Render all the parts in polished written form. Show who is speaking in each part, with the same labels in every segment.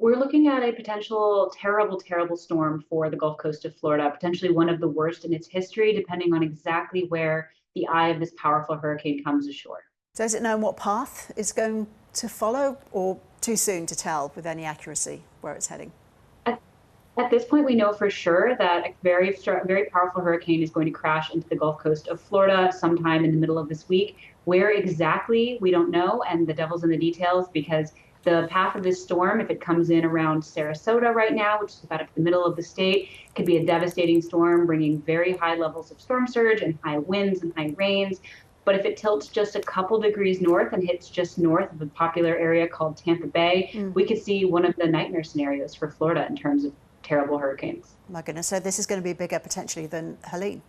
Speaker 1: We're looking at a potential terrible, terrible storm for the Gulf Coast of Florida, potentially one of the worst in its history, depending on exactly where the eye of this powerful hurricane comes ashore.
Speaker 2: So is it known what path is going to follow, or too soon to tell with any accuracy where it's heading?
Speaker 1: At, at this point, we know for sure that a very powerful hurricane is going to crash into the Gulf Coast of Florida sometime in the middle of this week. Where exactly, we don't know, and the devil's in the details because the path of this storm, if it comes in around Sarasota right now, which is about up the middle of the state, could be a devastating storm, bringing very high levels of storm surge and high winds and high rains. But if it tilts just a couple degrees north and hits just north of a popular area called Tampa Bay, we could see one of the nightmare scenarios for Florida in terms of terrible hurricanes.
Speaker 2: My goodness, so this is going to be bigger potentially than Helene.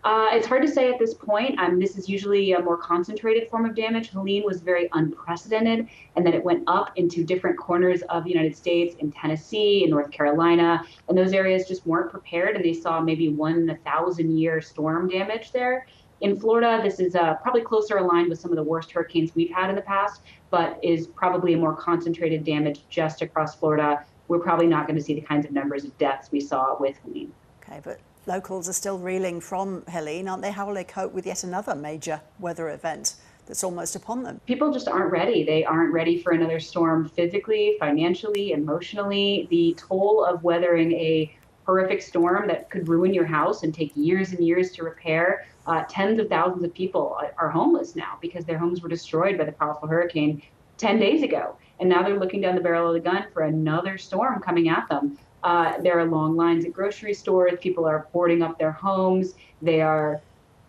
Speaker 1: It's hard to say at this point. This is usually a more concentrated form of damage. Helene was very unprecedented, and then it went up into different corners of the United States, in Tennessee, in North Carolina, and those areas just weren't prepared, and they saw maybe 1 in 1,000 year storm damage there. In Florida, this is probably closer aligned with some of the worst hurricanes we've had in the past, but is probably a more concentrated damage just across Florida. We're probably not going to see the kinds of numbers of deaths we saw with Helene.
Speaker 2: Okay, but locals are still reeling from Helene, aren't they? How will they cope with yet another major weather event that's almost upon them?
Speaker 1: People just aren't ready. They aren't ready for another storm physically, financially, emotionally. The toll of weathering a horrific storm that could ruin your house and take years and years to repair. Tens of thousands of people are homeless now because their homes were destroyed by the powerful hurricane 10 days ago. And now they're looking down the barrel of the gun for another storm coming at them. There are long lines at grocery stores. People are boarding up their homes. They are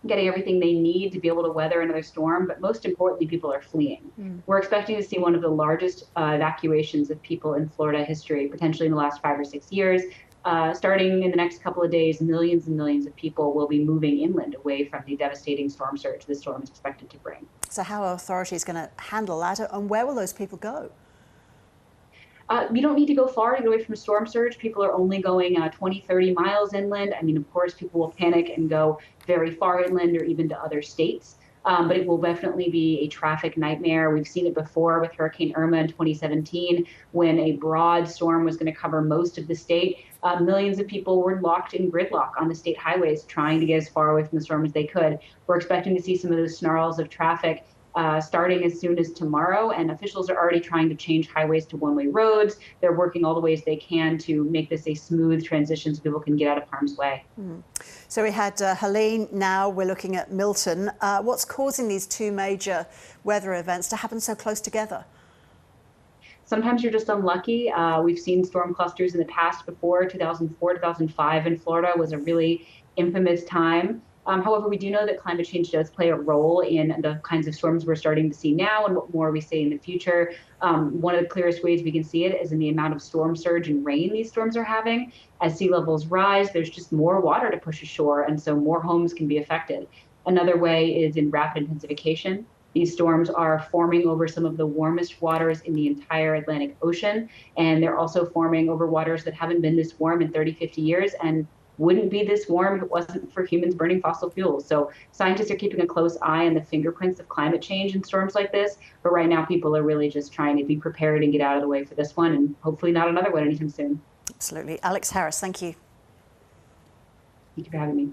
Speaker 1: getting everything they need to be able to weather another storm. But most importantly, people are fleeing. We're expecting to see one of the largest evacuations of people in Florida history, potentially in the last 5 or 6 years. Starting in the next couple of days, millions and millions of people will be moving inland away from the devastating storm surge the storm is expected to bring.
Speaker 2: So how are authorities going to handle that, and where will those people go?
Speaker 1: You don't need to go far to get away from storm surge. People are only going 20, 30 miles inland. I mean, of course, people will panic and go very far inland or even to other states. But it will definitely be a traffic nightmare. We've seen it before with Hurricane Irma in 2017, when a broad storm was going to cover most of the state. Millions of people were locked in gridlock on the state highways, trying to get as far away from the storm as they could. We're expecting to see some of those snarls of traffic starting as soon as tomorrow, and officials are already trying to change highways to one-way roads. They're working all the ways they can to make this a smooth transition so people can get out of harm's way.
Speaker 2: So we had Helene, now we're looking at Milton. What's causing these two major weather events to happen so close together?
Speaker 1: Sometimes you're just unlucky. We've seen storm clusters in the past before. 2004, 2005 in Florida was a really infamous time. However, we do know that climate change does play a role in the kinds of storms we're starting to see now and what more we see in the future. One of the clearest ways we can see it is in the amount of storm surge and rain these storms are having. As sea levels rise, there's just more water to push ashore, and so more homes can be affected. Another way is in rapid intensification. These storms are forming over some of the warmest waters in the entire Atlantic Ocean, and they're also forming over waters that haven't been this warm in 30, 50 years, and wouldn't be this warm if it wasn't for humans burning fossil fuels. So scientists are keeping a close eye on the fingerprints of climate change in storms like this. But right now, people are really just trying to be prepared and get out of the way for this one, and hopefully not another one anytime soon.
Speaker 2: Absolutely. Alex Harris, thank you.
Speaker 1: Thank you for having me.